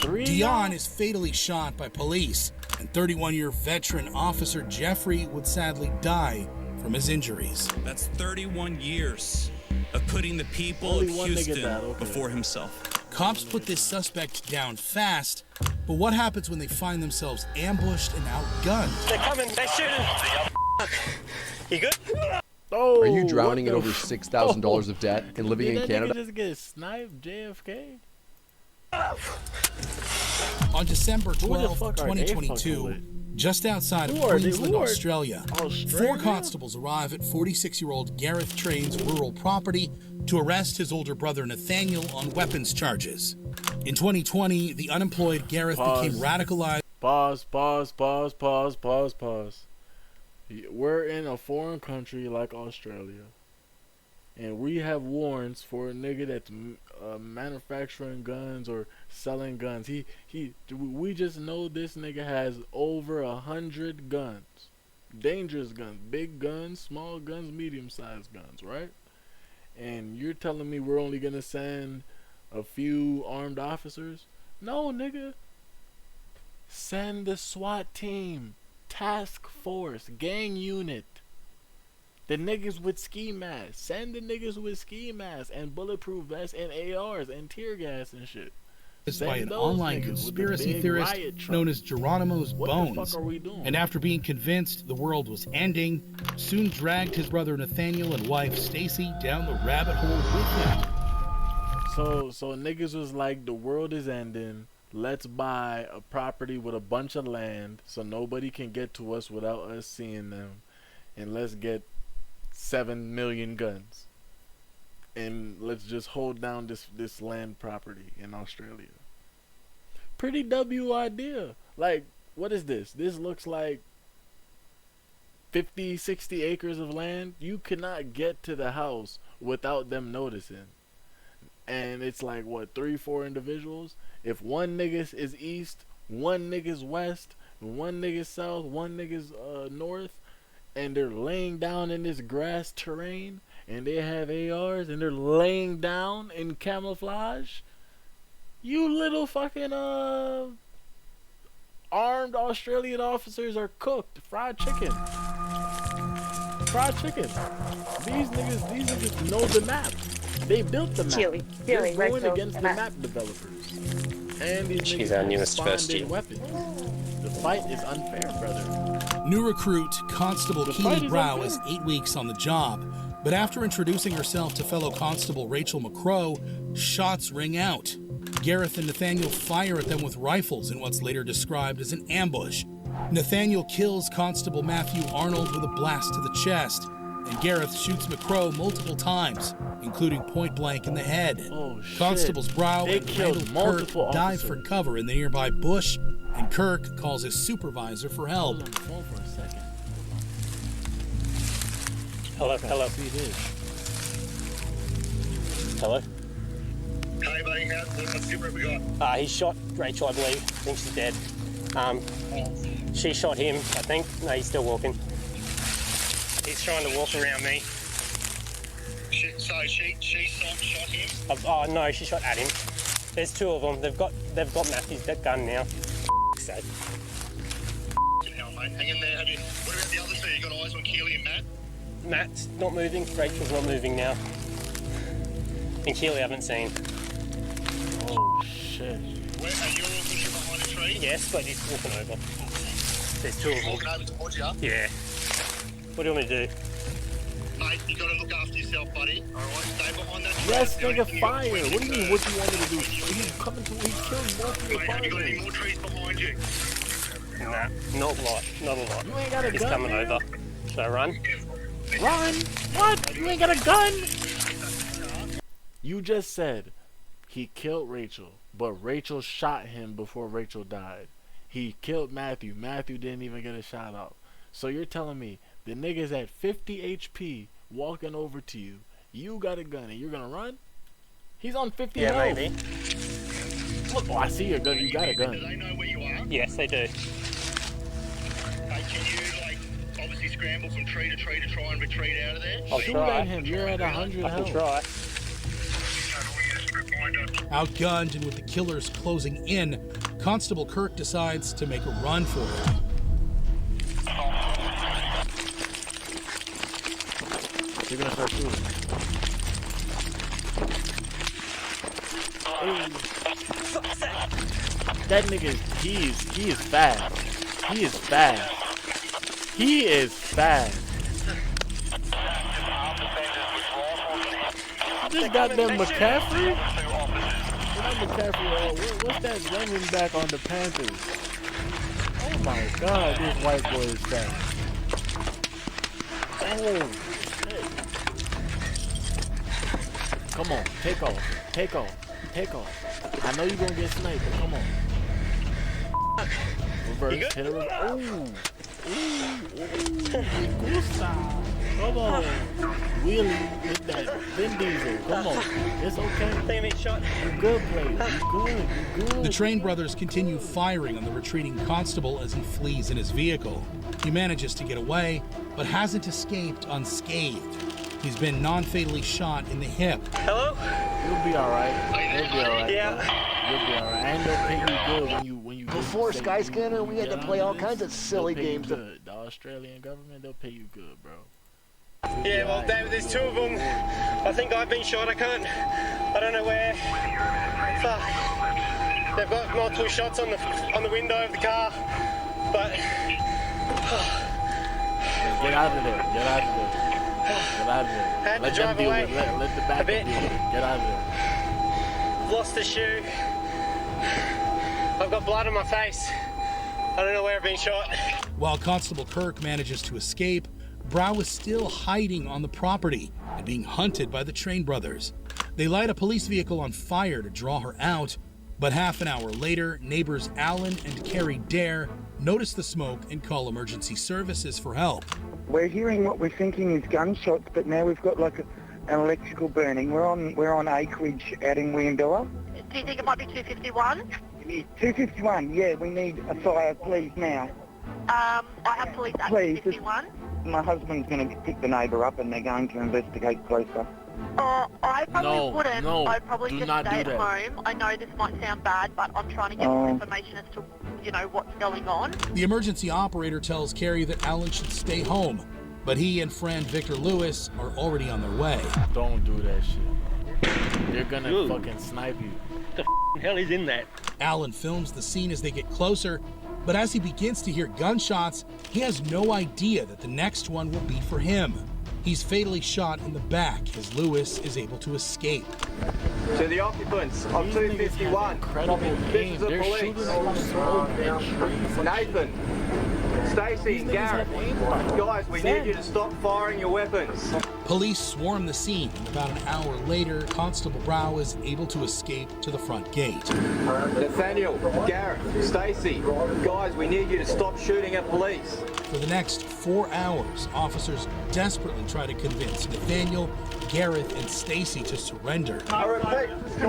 3. Dion is fatally shot by police, and 31-year veteran Officer Jeffrey would sadly die from his injuries. That's 31 years of putting the people of Houston before himself. Cops put this suspect down fast, but what happens when they find themselves ambushed and outgunned? They're coming. They're shooting. You good? Oh, are you drowning in over $6,000 of debt and living in Canada? Did that nigga just get sniped, JFK? On December 12, 2022, just outside of Queensland, Australia, 4 constables arrive at 46-year-old Gareth Train's rural property to arrest his older brother Nathaniel on weapons charges. In 2020, the unemployed Gareth became radicalized. Pause. We're in a foreign country like Australia, and we have warrants for a nigga that's manufacturing guns or selling guns. We just know this nigga has over 100 guns, dangerous guns, big guns, small guns, medium-sized guns, right? And you're telling me we're only gonna send a few armed officers? No, nigga. Send the SWAT team. Task force, gang unit, the niggas with ski masks. Send the niggas with ski masks and bulletproof vests and ARs and tear gas and shit. By an online conspiracy theorist known as Geronimo's Bones. What the fuck are we doing? And after being convinced the world was ending, soon dragged his brother Nathaniel and wife Stacy down the rabbit hole with him. So niggas was like, the world is ending. Let's buy a property with a bunch of land so nobody can get to us without us seeing them. And let's get 7 million guns. And let's just hold down this land property in Australia. Pretty W idea. Like, what is this? This looks like 50, 60 acres of land. You cannot get to the house without them noticing. And it's like, what, 3, 4 individuals? If one nigga is east, one nigga's west, one nigga's south, one nigga's north, and they're laying down in this grass terrain, and they have ARs, and they're laying down in camouflage, you little fucking armed Australian officers are cooked. Fried chicken. Fried chicken. These niggas know the map. They built the map. They're going against the map developers. And these niggas have bonded weapons. The fight is unfair, brother. New recruit Constable Keely Brow is 8 weeks on the job, but after introducing herself to fellow Constable Rachel McCrow, shots ring out. Gareth and Nathaniel fire at them with rifles in what's later described as an ambush. Nathaniel kills Constable Matthew Arnold with a blast to the chest, and Gareth shoots McCrow multiple times, including point blank in the head. Constables Brow and Randall Kirk dive for cover in the nearby bush, and Kirk calls his supervisor for help. Hello. Hello. Hey, buddy, what's the we got? He shot Rachel, I believe. I think she's dead. She shot him, I think. No, he's still walking. He's trying to walk around me. She shot him? Oh, no, she shot at him. There's two of them. They've got Matthew's gun now. Sake. Hell, mate. Hang in there. What about the other two? You got eyes on Keely and Matt? Matt's not moving. Rachel's not moving now. And Keely I haven't seen. Oh, shit. Where are you all pushing behind a tree? Yes, but he's walking over. There's two of them. Walking over towards you? Yeah. What do you want me to do? Mate, you got to look after yourself, buddy. All right, stay behind that tree. Yes, nigga, fire. What do you mean, what you want me to do? He's coming to, he killed both of your Mate, have you got any more trees behind you? Nah, not a lot. Not a lot. You ain't got a He's gun, coming man. over. Should I run? Run? What? You ain't got a gun? You just said he killed Rachel, but Rachel shot him before Rachel died. He killed Matthew. Matthew didn't even get a shot out. So you're telling me the nigga's at 50 HP walking over to you. You got a gun and you're gonna run? He's on 50 Yeah, health. maybe. Look, oh, I see your gun. You got a gun. Do they know where you are? Yes, they do. Hey, can you, obviously scramble from tree to tree to try and retreat out of there? I'll Shoot try. at him. You're at 100 I can health. try. Outgunned and with the killers closing in, Constable Kirk decides to make a run for it. You're gonna start shooting. That nigga, he is fast. He is fast. He is fast. This goddamn McCaffrey? Not McCaffrey, what's that running back on the Panthers? Oh my god, this white boy is fast. Oh, shit. Come on, take off, take off, take off. I know you're gonna get sniped, but come on. Reverse, hit a reverse. Ooh, Gusta. Come on. Wheelie, hit that. Vin Diesel, come on. It's okay. Damn it, shot. You're good, player. You're good. The Train brothers continue firing on the retreating constable as he flees in his vehicle. He manages to get away, but hasn't escaped unscathed. He's been non-fatally shot in the hip. Hello? You'll be alright. You'll be alright. Yeah. You'll be alright. And they'll pay you good when you Before Skyscanner, we had to play all kinds of silly games. The Australian government, they'll pay you good, bro. Yeah, well, David, there's two of them. I think I've been shot. I don't know where. Fuck. They've got multiple shots on the window of the car, but. Get out of there. Get out of there. Get out of there. Had Let to drive them deal away with it. Let the back deal with it. Get out of there. Lost the shoe. I've got blood on my face. I don't know where I've been shot. While Constable Kirk manages to escape, Brow is still hiding on the property and being hunted by the Train brothers. They light a police vehicle on fire to draw her out, but half an hour later, neighbors Alan and Carrie Dare notice the smoke and call emergency services for help. We're hearing what we're thinking is gunshots, but now we've got like an electrical burning. We're on acreage out in Williamdilla. Do you think it might be 251? 251, yeah, we need a fire, please, now. I have police at 251. My husband's going to pick the neighbour up and they're going to investigate closer. I probably wouldn't. No, I'd probably do just not stay do at that. home. I know this might sound bad, but I'm trying to get more information as to, what's going on. The emergency operator tells Carrie that Alan should stay home, but he and friend Victor Lewis are already on their way. Don't do that shit. They're gonna fucking snipe you. What the hell is in that? Alan films the scene as they get closer, But as he begins to hear gunshots, he has no idea that the next one will be for him. He's fatally shot in the back as Lewis is able to escape. To the occupants of 251, this is the police. Nathan, Stacy, and Garrett. Guys, we need you to stop firing your weapons. Police swarm the scene, and about an hour later, Constable Brow is able to escape to the front gate. Nathaniel, Garrett, Stacy, guys, we need you to stop shooting at police. For the next 4 hours, officers desperately try to convince Nathaniel, Gareth, and Stacy to surrender. I repeat, to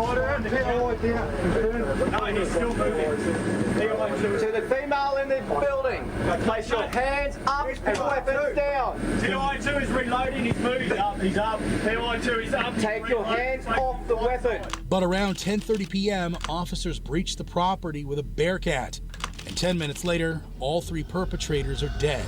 the female in the building, place your hands up and weapons down. TI2 is reloading, he's moving up, he's up. TI2 is up. Take your hands off the weapon. But around 10:30 p.m., officers breach the property with a Bearcat. And 10 minutes later, all 3 perpetrators are dead.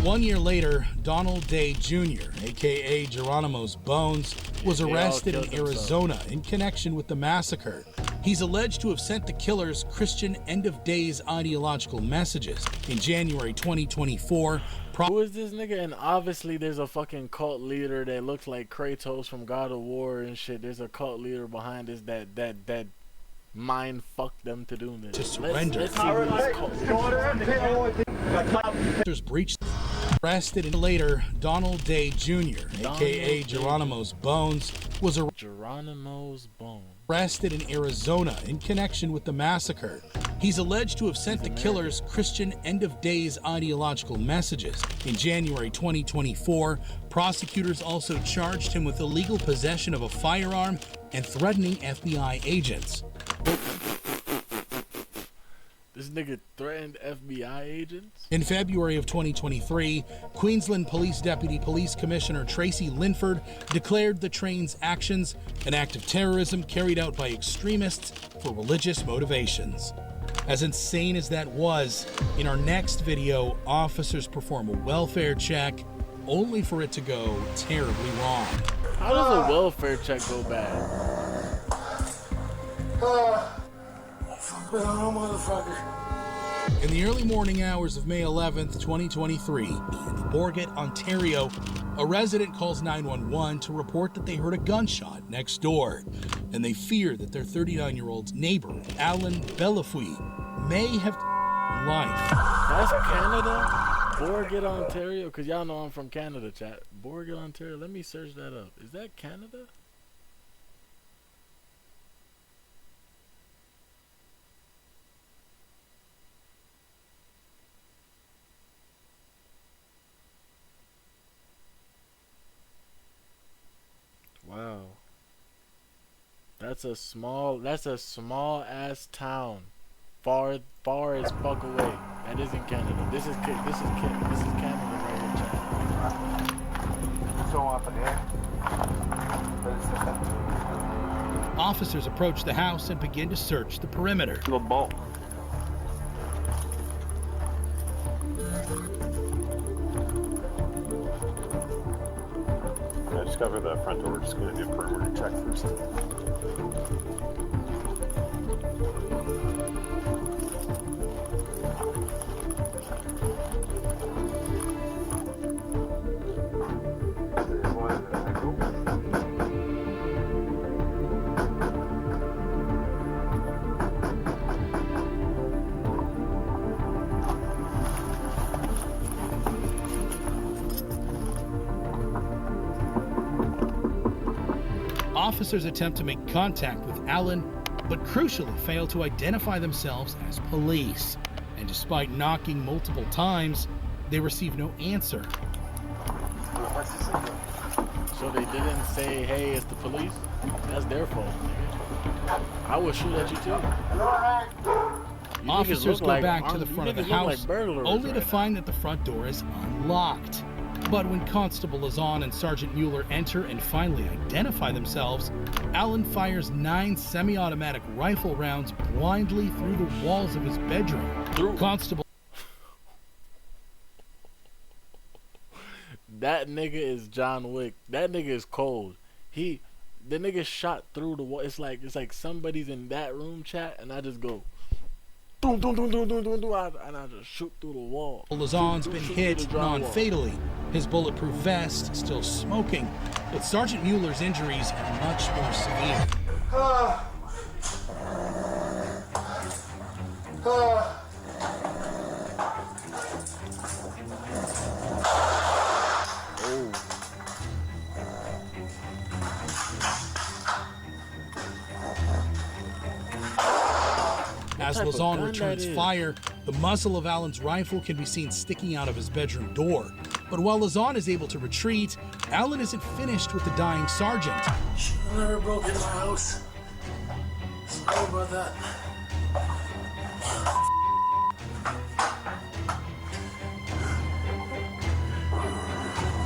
1 year later, Donald Day Jr., aka Geronimo's Bones, was arrested in Arizona in connection with the massacre. He's alleged to have sent the killers Christian end-of-days ideological messages. In January 2024, who is this nigga? And obviously there's a fucking cult leader that looks like Kratos from God of War and shit. There's a cult leader behind this that mind fucked them to do this. To surrender. Let's see who this Officers breached. Arrested and later, Donald Day Jr., aka Geronimo's Bones, was arrested in Arizona in connection with the massacre. He's alleged to have sent the killers Christian end-of-days ideological messages. In January 2024, prosecutors also charged him with illegal possession of a firearm and threatening FBI agents. This nigga threatened FBI agents? In February of 2023, Queensland Police Deputy Police Commissioner Tracy Linford declared the train's actions an act of terrorism carried out by extremists for religious motivations. As insane as that was, in our next video, officers perform a welfare check, only for it to go terribly wrong. How does a welfare check go bad? In the early morning hours of May 11th, 2023, in Bourget, Ontario, a resident calls 911 to report that they heard a gunshot next door, and they fear that their 39-year-old neighbor, Alan Bellafui, may have life. That's Canada? Bourget, Ontario? Because y'all know I'm from Canada, chat. Bourget, Ontario. Let me search that up. Is that Canada? Wow. That's a small ass town. Far as fuck away. That isn't Canada. This is Canada right here, chat. So up in there. Officers approach the house and begin to search the perimeter. The ball. I discovered the front door. We're just going to do a perimeter check first. Officers attempt to make contact with Alan, but crucially fail to identify themselves as police. And despite knocking multiple times, they receive no answer. So they didn't say, hey, it's the police? That's their fault. I would shoot at you too. Officers go back to the front of the house, only to find that the front door is unlocked. But when Constable Lazan and Sergeant Mueller enter and finally identify themselves, Alan fires 9 semi-automatic rifle rounds blindly through the walls of his bedroom. Constable... That nigga is John Wick. That nigga is cold. The nigga shot through the wall. It's like somebody's in that room, chat, and I just go. Doom, doom, doom, doom, doom, doom, doom, and I just shoot through the wall. Lazon's been hit non-fatally. His bulletproof vest still smoking, but Sergeant Mueller's injuries are much more severe. As Lazon returns fire, the muzzle of Allen's rifle can be seen sticking out of his bedroom door. But while Lazon is able to retreat, Allen isn't finished with the dying sergeant. I've never broke into my house. Sorry about that.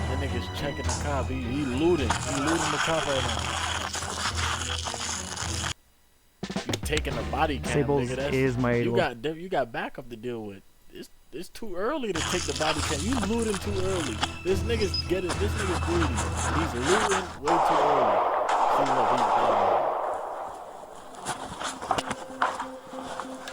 That nigga's checking the cop. He looting. He looting the cop right now. Taking the body cam, Sables nigga. is my you got backup to deal with. It's too early to take the body cam. You looting too early. This nigga's greedy. He's looting way too early. See what he's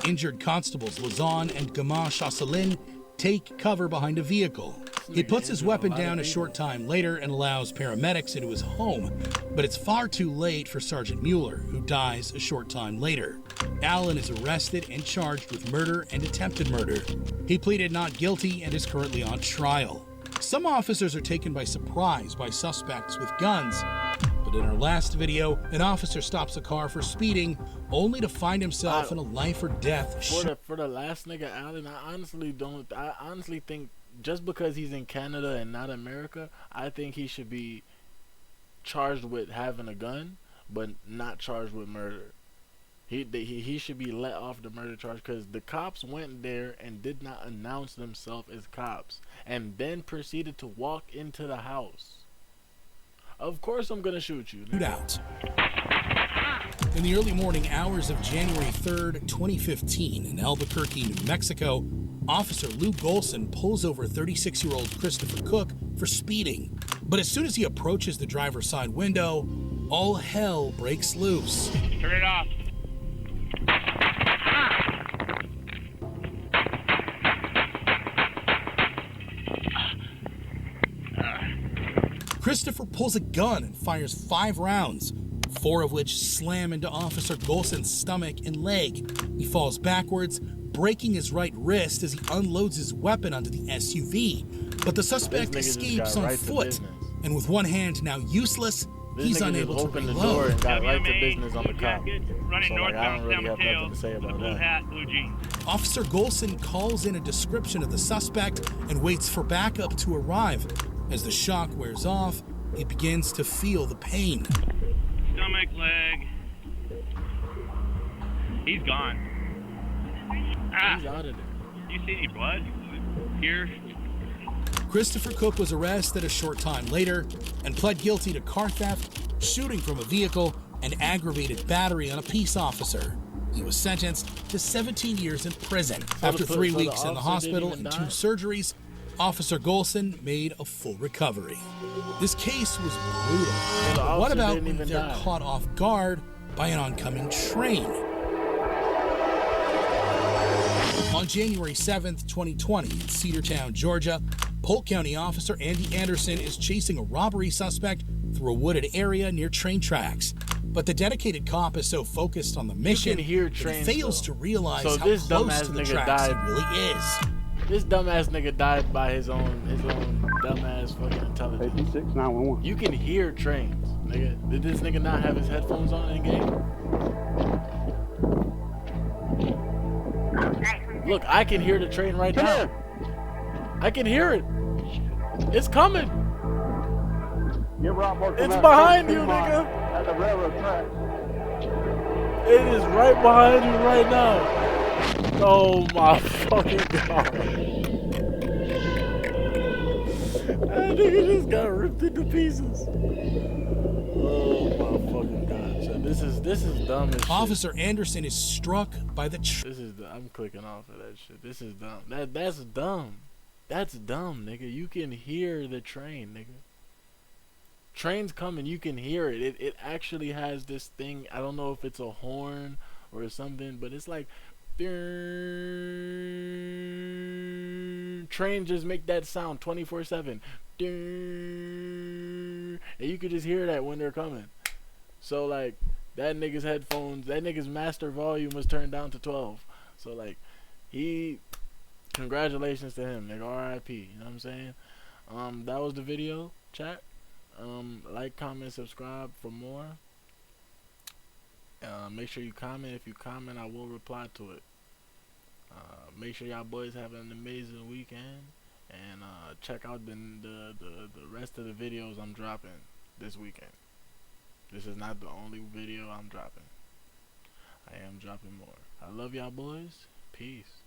done. Injured constables Lazon and Gamache Asselin take cover behind a vehicle. He puts his weapon down a short time later and allows paramedics into his home, but it's far too late for Sergeant Mueller, who dies a short time later. Allen is arrested and charged with murder and attempted murder. He pleaded not guilty and is currently on trial. Some officers are taken by surprise by suspects with guns, but in our last video, an officer stops a car for speeding, only to find himself in a life or death. For the last nigga Allen, I honestly think just because he's in Canada and not America, I think he should be charged with having a gun, but not charged with murder. He should be let off the murder charge because the cops went there and did not announce themselves as cops and then proceeded to walk into the house. Of course I'm gonna shoot you. Shootout. In the early morning hours of January 3rd, 2015, in Albuquerque, New Mexico, Officer Lou Golson pulls over 36-year-old Christopher Cook for speeding. But as soon as he approaches the driver's side window, all hell breaks loose. Turn it off. Christopher pulls a gun and fires 5 rounds, 4 of which slam into Officer Golson's stomach and leg. He falls backwards, breaking his right wrist as he unloads his weapon onto the SUV. But the suspect escapes on foot, and with one hand now useless, he's unable to open the door and reload. got right to business on the cop. So like, I don't really have nothing to say about that. Officer Golson calls in a description of the suspect and waits for backup to arrive. As the shock wears off, he begins to feel the pain. Stomach, leg. He's gone. He's out of there. You see any blood? Here? Christopher Cook was arrested a short time later and pled guilty to car theft, shooting from a vehicle, and aggravated battery on a peace officer. He was sentenced to 17 years in prison. After 3 weeks in the hospital and 2 surgeries, Officer Golson made a full recovery. This case was brutal. But what about when they're caught off guard by an oncoming train? On January 7th, 2020, in Cedartown, Georgia, Polk County officer Andy Anderson is chasing a robbery suspect through a wooded area near train tracks. But the dedicated cop is so focused on the mission that he fails to realize how close to the tracks it really is. This dumbass nigga died by his own dumbass fucking intelligence. 86 911. You can hear trains, nigga. Did this nigga not have his headphones on in game? Look, I can hear the train right now. I can hear it. It's coming. It's behind you, nigga. At the railroad track. It is right behind you right now. Oh my fucking god. That nigga just got ripped into pieces. Oh my fucking god. So this is dumb as shit. Officer Anderson is struck by the I'm clicking off of that shit. This is dumb. That's dumb. That's dumb, nigga. You can hear the train, nigga. Train's coming, you can hear it. It actually has this thing. I don't know if it's a horn or something, but it's like Train just make that sound 24/7. And you could just hear that when they're coming. So like that nigga's headphones, that nigga's master volume was turned down to 12. So like congratulations to him, nigga. R.I.P. You know what I'm saying? That was the video, chat. Like, comment, subscribe for more. Make sure you comment. If you comment, I will reply to it. Make sure y'all boys have an amazing weekend, and check out the rest of the videos I'm dropping this weekend. This is not the only video I'm dropping. I am dropping more. I love y'all boys. Peace.